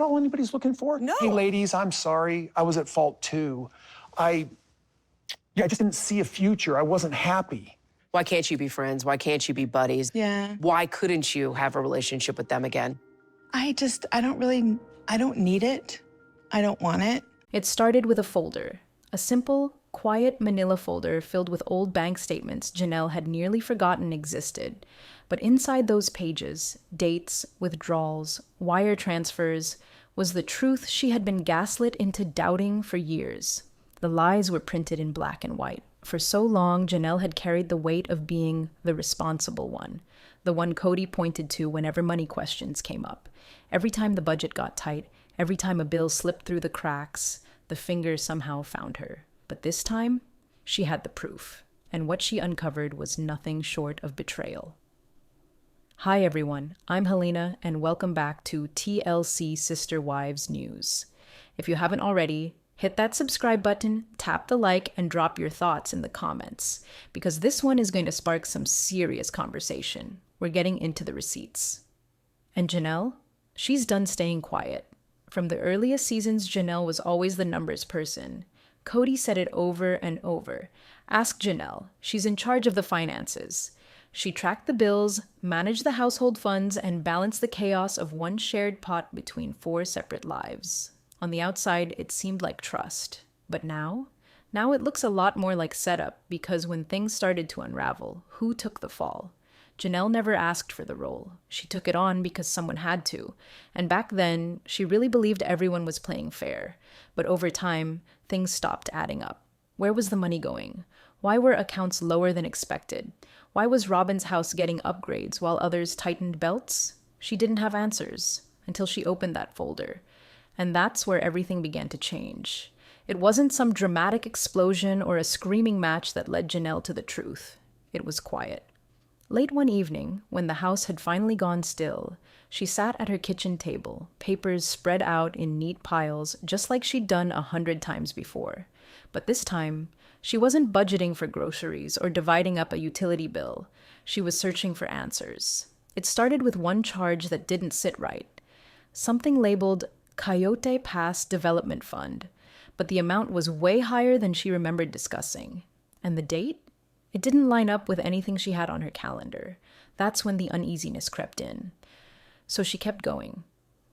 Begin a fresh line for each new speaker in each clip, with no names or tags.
all anybody's looking for?
No.
Hey, ladies, I'm sorry. I was at fault too. I just didn't see a future. I wasn't happy.
Why can't you be friends? Why can't you be buddies?
Yeah.
Why couldn't you have a relationship with them again?
I don't need it. I don't want it.
It started with a folder, a simple, quiet manila folder filled with old bank statements Janelle had nearly forgotten existed. But inside those pages, dates, withdrawals, wire transfers, was the truth she had been gaslit into doubting for years. The lies were printed in black and white. For so long, Janelle had carried the weight of being the responsible one, the one Kody pointed to whenever money questions came up. Every time the budget got tight, every time a bill slipped through the cracks, the finger somehow found her. But this time, she had the proof, and what she uncovered was nothing short of betrayal. Hi everyone, I'm Helena, and welcome back to TLC Sister Wives News. If you haven't already, hit that subscribe button, tap the like, and drop your thoughts in the comments, because this one is going to spark some serious conversation. We're getting into the receipts. And Janelle? She's done staying quiet. From the earliest seasons, Janelle was always the numbers person. Kody said it over and over. Ask Janelle. She's in charge of the finances. She tracked the bills, managed the household funds, and balanced the chaos of one shared pot between 4 separate lives. On the outside, it seemed like trust. But now it looks a lot more like setup, because when things started to unravel, who took the fall? Janelle never asked for the role. She took it on because someone had to. And back then, she really believed everyone was playing fair. But over time, things stopped adding up. Where was the money going? Why were accounts lower than expected? Why was Robyn's house getting upgrades while others tightened belts? She didn't have answers until she opened that folder. And that's where everything began to change. It wasn't some dramatic explosion or a screaming match that led Janelle to the truth. It was quiet. Late one evening, when the house had finally gone still, she sat at her kitchen table, papers spread out in neat piles, just like she'd done 100 times before. But this time, she wasn't budgeting for groceries or dividing up a utility bill. She was searching for answers. It started with one charge that didn't sit right. Something labeled Coyote Pass Development Fund, but the amount was way higher than she remembered discussing. And the date? It didn't line up with anything she had on her calendar. That's when the uneasiness crept in. So she kept going.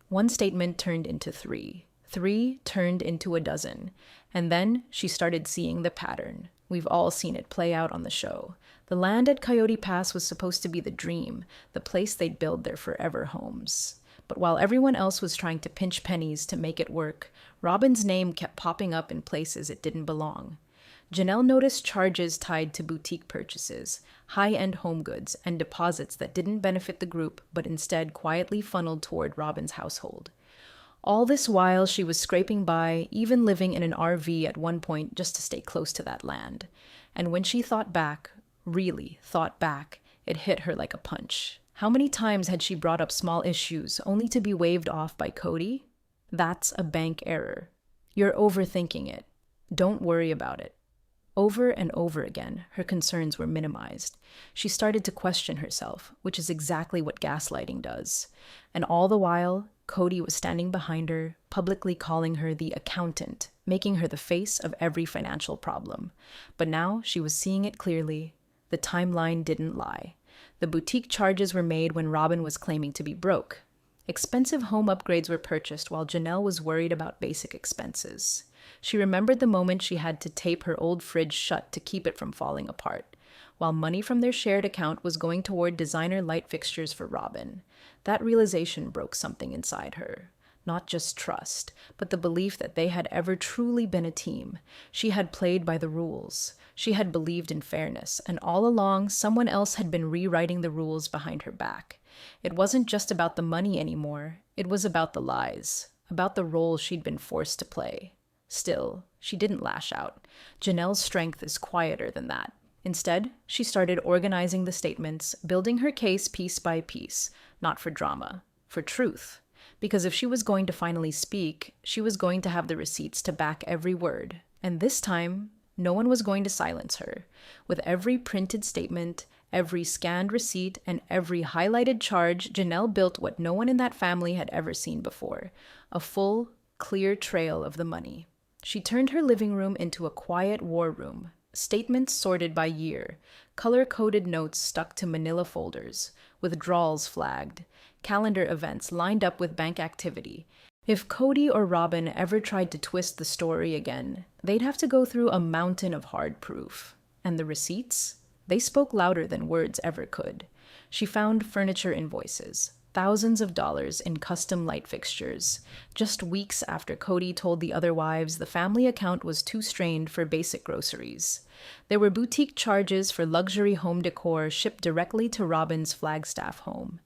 One statement turned into 3. 3 turned into a dozen. And then she started seeing the pattern. We've all seen it play out on the show. The land at Coyote Pass was supposed to be the dream, the place they'd build their forever homes. But while everyone else was trying to pinch pennies to make it work, Robyn's name kept popping up in places it didn't belong. Janelle noticed charges tied to boutique purchases, high-end home goods, and deposits that didn't benefit the group but instead quietly funneled toward Robyn's household. All this while, she was scraping by, even living in an RV at one point just to stay close to that land. And when she thought back, really thought back, it hit her like a punch. How many times had she brought up small issues only to be waved off by Kody? That's a bank error. You're overthinking it. Don't worry about it. Over and over again, her concerns were minimized. She started to question herself, which is exactly what gaslighting does. And all the while, Kody was standing behind her, publicly calling her the accountant, making her the face of every financial problem. But now she was seeing it clearly. The timeline didn't lie. The boutique charges were made when Robyn was claiming to be broke. Expensive home upgrades were purchased while Janelle was worried about basic expenses. She remembered the moment she had to tape her old fridge shut to keep it from falling apart, while money from their shared account was going toward designer light fixtures for Robyn. That realization broke something inside her. Not just trust, but the belief that they had ever truly been a team. She had played by the rules. She had believed in fairness, and all along, someone else had been rewriting the rules behind her back. It wasn't just about the money anymore. It was about the lies, about the role she'd been forced to play. Still, she didn't lash out. Janelle's strength is quieter than that. Instead, she started organizing the statements, building her case piece by piece, not for drama, for truth. Because if she was going to finally speak, she was going to have the receipts to back every word. And this time, no one was going to silence her. With every printed statement, every scanned receipt, and every highlighted charge, Janelle built what no one in that family had ever seen before. a full, clear trail of the money. She turned her living room into a quiet war room, statements sorted by year, color-coded notes stuck to manila folders, withdrawals flagged, calendar events lined up with bank activity. If Kody or Robyn ever tried to twist the story again, they'd have to go through a mountain of hard proof. And the receipts? They spoke louder than words ever could. She found furniture invoices, thousands of dollars in custom light fixtures. Just weeks after Kody told the other wives the family account was too strained for basic groceries. There were boutique charges for luxury home decor shipped directly to Robyn's Flagstaff home.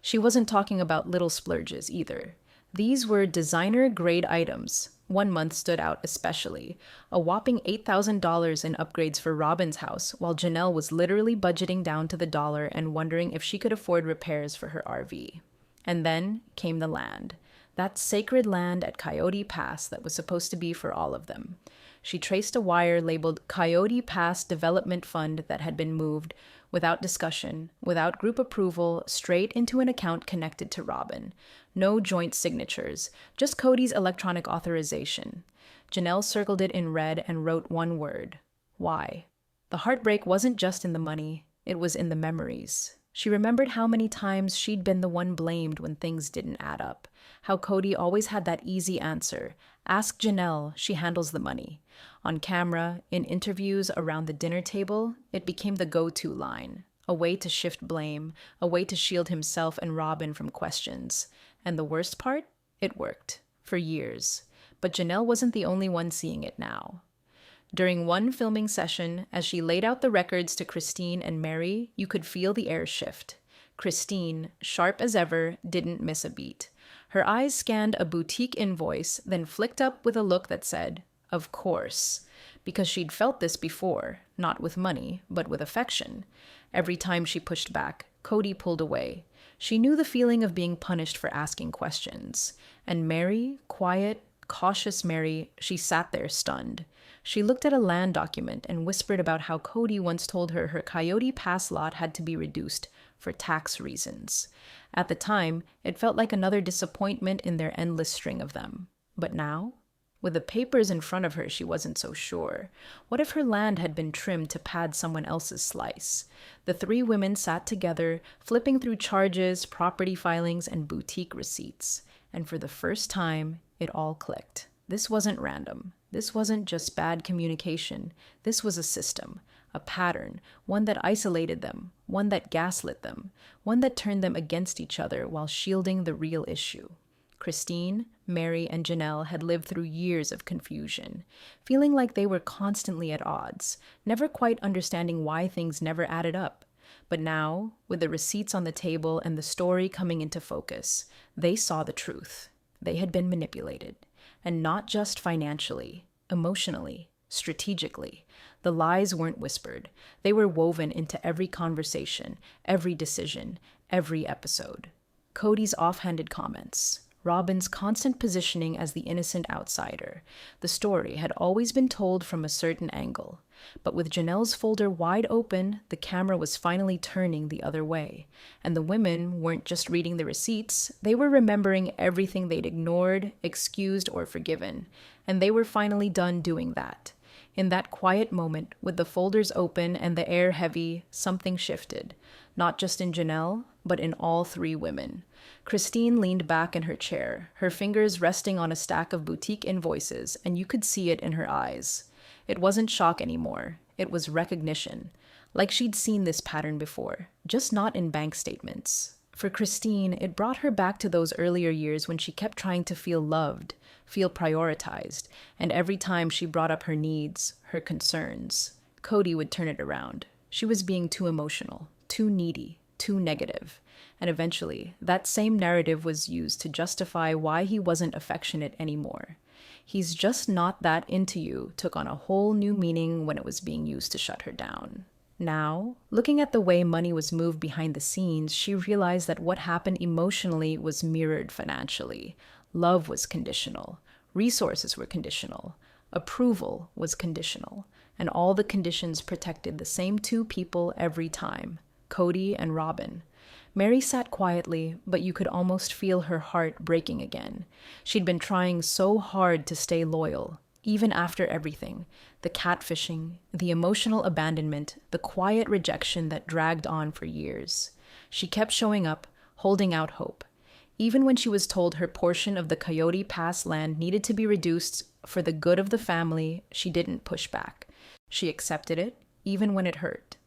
She wasn't talking about little splurges either. These were designer-grade items. One month stood out especially, a whopping $8,000 in upgrades for Robyn's house, while Janelle was literally budgeting down to the dollar and wondering if she could afford repairs for her RV. And then came the land. That sacred land at Coyote Pass that was supposed to be for all of them. She traced a wire labeled Coyote Pass Development Fund that had been moved, without discussion, without group approval, straight into an account connected to Robyn. No joint signatures, just Kody's electronic authorization. Janelle circled it in red and wrote one word: why? The heartbreak wasn't just in the money, it was in the memories. She remembered how many times she'd been the one blamed when things didn't add up, how Kody always had that easy answer: ask Janelle, she handles the money. On camera, in interviews, around the dinner table, it became the go-to line, a way to shift blame, a way to shield himself and Robyn from questions. And the worst part? It worked. For years. But Janelle wasn't the only one seeing it now. During one filming session, as she laid out the records to Christine and Meri, you could feel the air shift. Christine, sharp as ever, didn't miss a beat. Her eyes scanned a boutique invoice, then flicked up with a look that said, "Of course," because she'd felt this before, not with money, but with affection. Every time she pushed back, Kody pulled away. She knew the feeling of being punished for asking questions. And Meri, quiet, cautious Meri, she sat there stunned. She looked at a land document and whispered about how Kody once told her her Coyote Pass lot had to be reduced for tax reasons. At the time, it felt like another disappointment in their endless string of them. But now? With the papers in front of her, she wasn't so sure. What if her land had been trimmed to pad someone else's slice? The three women sat together, flipping through charges, property filings, and boutique receipts. And for the first time, it all clicked. This wasn't random. This wasn't just bad communication. This was a system, a pattern, one that isolated them, one that gaslit them, one that turned them against each other while shielding the real issue. Christine, Meri, and Janelle had lived through years of confusion, feeling like they were constantly at odds, never quite understanding why things never added up. But now, with the receipts on the table and the story coming into focus, they saw the truth. They had been manipulated. And not just financially, emotionally, strategically. The lies weren't whispered. They were woven into every conversation, every decision, every episode. Kody's offhanded comments, Robyn's constant positioning as the innocent outsider. The story had always been told from a certain angle. But with Janelle's folder wide open, the camera was finally turning the other way. And the women weren't just reading the receipts, they were remembering everything they'd ignored, excused, or forgiven. And they were finally done doing that. In that quiet moment, with the folders open and the air heavy, something shifted. Not just in Janelle, but in all three women. Christine leaned back in her chair, her fingers resting on a stack of boutique invoices, and you could see it in her eyes. It wasn't shock anymore. It was recognition. Like she'd seen this pattern before, just not in bank statements. For Christine, it brought her back to those earlier years when she kept trying to feel loved, feel prioritized, and every time she brought up her needs, her concerns, Kody would turn it around. She was being too emotional, too needy, too negative. And eventually, that same narrative was used to justify why he wasn't affectionate anymore. "He's just not that into you" took on a whole new meaning when it was being used to shut her down. Now, looking at the way money was moved behind the scenes, she realized that what happened emotionally was mirrored financially. Love was conditional. Resources were conditional. Approval was conditional. And all the conditions protected the same two people every time, Kody and Robyn. Meri sat quietly, but you could almost feel her heart breaking again. She'd been trying so hard to stay loyal, even after everything, the catfishing, the emotional abandonment, the quiet rejection that dragged on for years. She kept showing up, holding out hope. Even when she was told her portion of the Coyote Pass land needed to be reduced for the good of the family, she didn't push back. She accepted it, even when it hurt.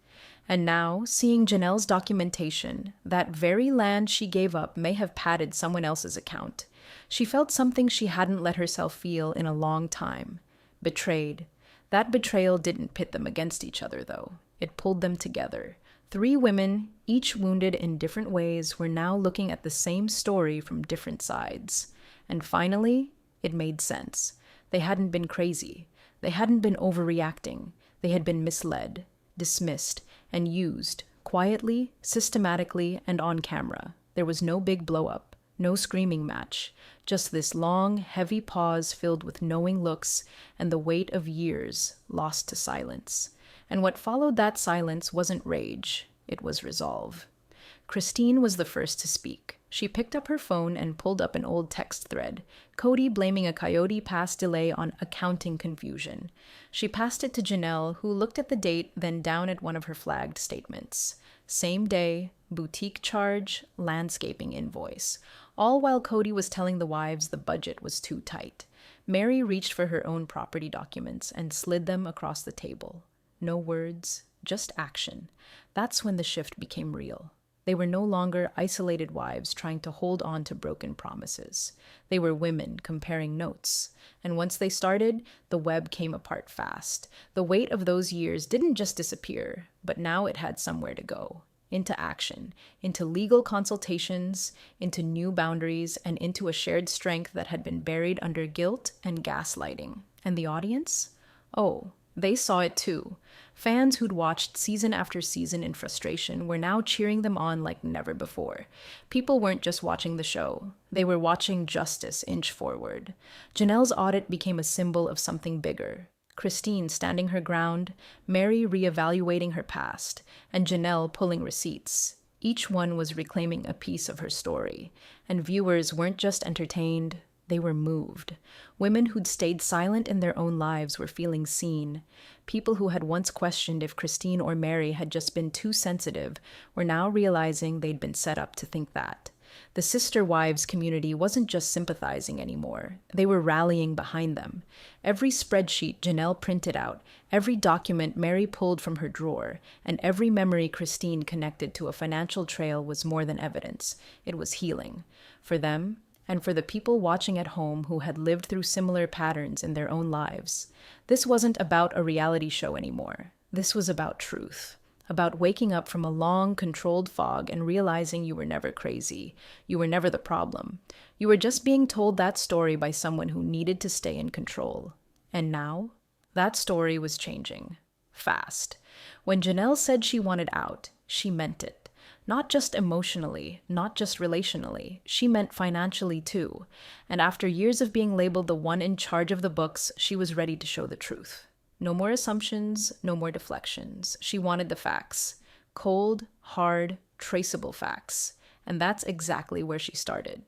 And now, seeing Janelle's documentation, that very land she gave up may have padded someone else's account. She felt something she hadn't let herself feel in a long time. Betrayed. That betrayal didn't pit them against each other, though. It pulled them together. 3 women, each wounded in different ways, were now looking at the same story from different sides. And finally, it made sense. They hadn't been crazy. They hadn't been overreacting. They had been misled, dismissed, and used, quietly, systematically, and on camera. There was no big blow-up, no screaming match, just this long, heavy pause filled with knowing looks and the weight of years lost to silence. And what followed that silence wasn't rage, it was resolve. Christine was the first to speak. She picked up her phone and pulled up an old text thread, Kody blaming a Coyote Pass delay on accounting confusion. She passed it to Janelle, who looked at the date, then down at one of her flagged statements. Same day, boutique charge, landscaping invoice. All while Kody was telling the wives the budget was too tight. Meri reached for her own property documents and slid them across the table. No words, just action. That's when the shift became real. They were no longer isolated wives trying to hold on to broken promises. They were women comparing notes. And once they started, the web came apart fast. The weight of those years didn't just disappear, but now it had somewhere to go. Into action, into legal consultations, into new boundaries, and into a shared strength that had been buried under guilt and gaslighting. And the audience? Oh, they saw it too. Fans who'd watched season after season in frustration were now cheering them on like never before. People weren't just watching the show. They were watching justice inch forward. Janelle's audit became a symbol of something bigger. Christine standing her ground, Meri reevaluating her past, and Janelle pulling receipts. Each one was reclaiming a piece of her story. And viewers weren't just entertained, they were moved. Women who'd stayed silent in their own lives were feeling seen. People who had once questioned if Christine or Meri had just been too sensitive were now realizing they'd been set up to think that. The sister wives community wasn't just sympathizing anymore. They were rallying behind them. Every spreadsheet Janelle printed out, every document Meri pulled from her drawer, and every memory Christine connected to a financial trail was more than evidence. It was healing. For them, and for the people watching at home who had lived through similar patterns in their own lives. This wasn't about a reality show anymore. This was about truth. About waking up from a long, controlled fog and realizing you were never crazy. You were never the problem. You were just being told that story by someone who needed to stay in control. And now, that story was changing. Fast. When Janelle said she wanted out, she meant it. Not just emotionally, not just relationally, she meant financially too. And after years of being labeled the one in charge of the books, she was ready to show the truth. No more assumptions, no more deflections. She wanted the facts. Cold, hard, traceable facts. And that's exactly where she started.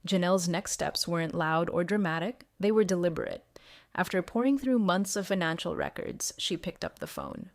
Janelle's next steps weren't loud or dramatic, they were deliberate. After pouring through months of financial records, she picked up the phone.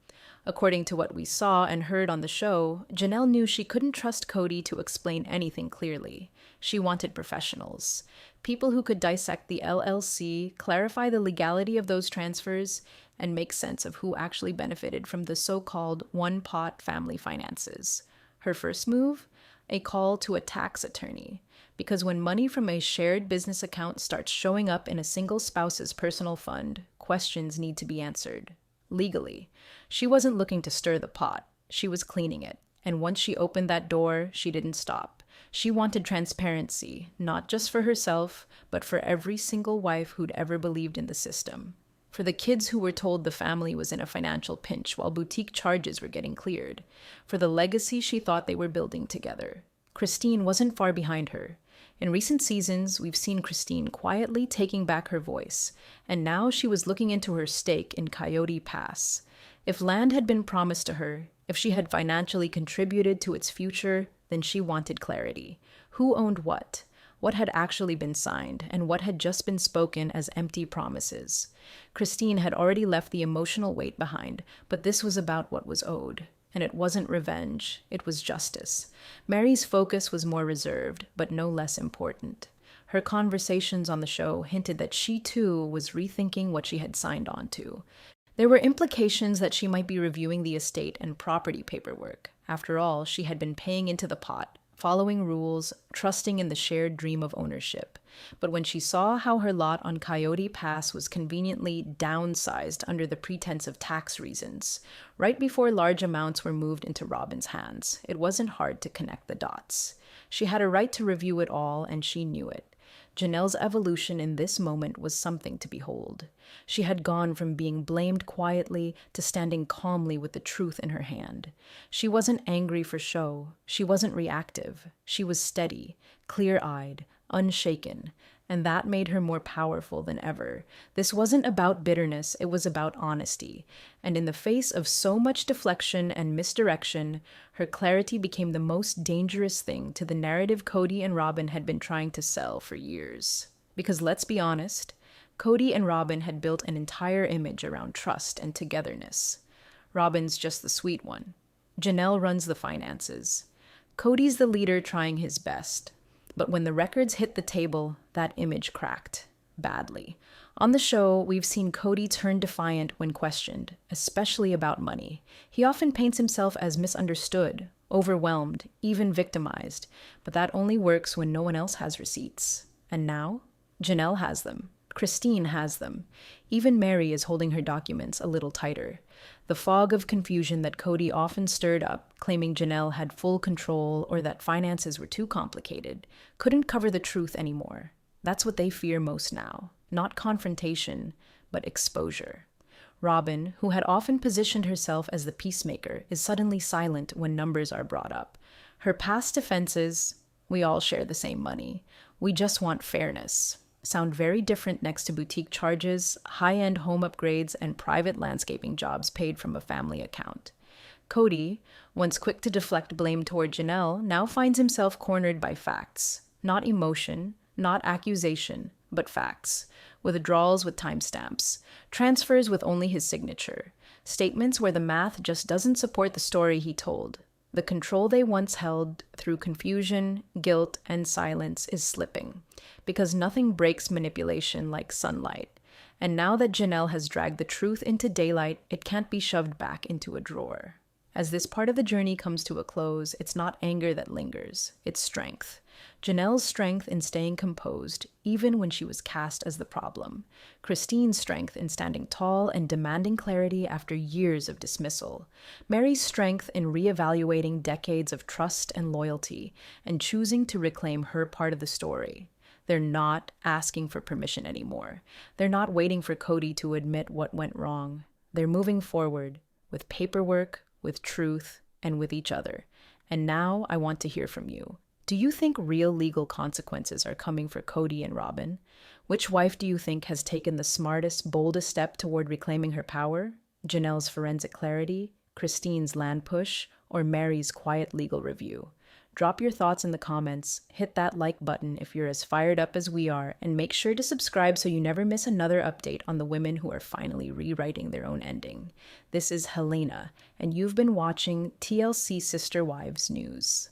According to what we saw and heard on the show, Janelle knew she couldn't trust Kody to explain anything clearly. She wanted professionals. People who could dissect the LLC, clarify the legality of those transfers, and make sense of who actually benefited from the so-called one-pot family finances. Her first move? A call to a tax attorney. Because when money from a shared business account starts showing up in a single spouse's personal fund, questions need to be answered. Legally. She wasn't looking to stir the pot. She was cleaning it. And once she opened that door, she didn't stop. She wanted transparency, not just for herself, but for every single wife who'd ever believed in the system. For the kids who were told the family was in a financial pinch while boutique charges were getting cleared. For the legacy she thought they were building together. Christine wasn't far behind her. In recent seasons, we've seen Christine quietly taking back her voice, and now she was looking into her stake in Coyote Pass. If land had been promised to her, if she had financially contributed to its future, then she wanted clarity. Who owned what? What had actually been signed, and what had just been spoken as empty promises? Christine had already left the emotional weight behind, but this was about what was owed. And it wasn't revenge, it was justice. Meri's focus was more reserved, but no less important. Her conversations on the show hinted that she too was rethinking what she had signed on to. There were implications that she might be reviewing the estate and property paperwork. After all, she had been paying into the pot, following rules, trusting in the shared dream of ownership. But when she saw how her lot on Coyote Pass was conveniently downsized under the pretense of tax reasons, right before large amounts were moved into Robyn's hands, it wasn't hard to connect the dots. She had a right to review it all, and she knew it. Janelle's evolution in this moment was something to behold. She had gone from being blamed quietly to standing calmly with the truth in her hand. She wasn't angry for show. She wasn't reactive. She was steady, clear-eyed, unshaken, and that made her more powerful than ever. This wasn't about bitterness, it was about honesty. And in the face of so much deflection and misdirection, her clarity became the most dangerous thing to the narrative Kody and Robyn had been trying to sell for years. Because let's be honest, Kody and Robyn had built an entire image around trust and togetherness. Robyn's just the sweet one. Janelle runs the finances. Kody's the leader trying his best. But when the records hit the table, that image cracked. Badly. On the show, we've seen Kody turn defiant when questioned, especially about money. He often paints himself as misunderstood, overwhelmed, even victimized. But that only works when no one else has receipts. And now, Janelle has them. Christine has them. Even Meri is holding her documents a little tighter. The fog of confusion that Kody often stirred up, claiming Janelle had full control or that finances were too complicated, couldn't cover the truth anymore. That's what they fear most now. Not confrontation, but exposure. Robyn, who had often positioned herself as the peacemaker, is suddenly silent when numbers are brought up. Her past defenses, "We all share the same money. We just want fairness," sound very different next to boutique charges, high-end home upgrades, and private landscaping jobs paid from a family account. Kody, once quick to deflect blame toward Janelle, now finds himself cornered by facts. Not emotion, not accusation, but facts. Withdrawals with timestamps. Transfers with only his signature. Statements where the math just doesn't support the story he told. The control they once held through confusion, guilt, and silence is slipping, because nothing breaks manipulation like sunlight. And now that Janelle has dragged the truth into daylight, it can't be shoved back into a drawer. As this part of the journey comes to a close, it's not anger that lingers, it's strength. Janelle's strength in staying composed, even when she was cast as the problem. Christine's strength in standing tall and demanding clarity after years of dismissal. Meri's strength in reevaluating decades of trust and loyalty and choosing to reclaim her part of the story. They're not asking for permission anymore. They're not waiting for Kody to admit what went wrong. They're moving forward with paperwork, with truth, and with each other. And now I want to hear from you. Do you think real legal consequences are coming for Kody and Robyn? Which wife do you think has taken the smartest, boldest step toward reclaiming her power? Janelle's forensic clarity, Christine's land push, or Meri's quiet legal review? Drop your thoughts in the comments, hit that like button if you're as fired up as we are, and make sure to subscribe so you never miss another update on the women who are finally rewriting their own ending. This is Helena, and you've been watching TLC Sister Wives News.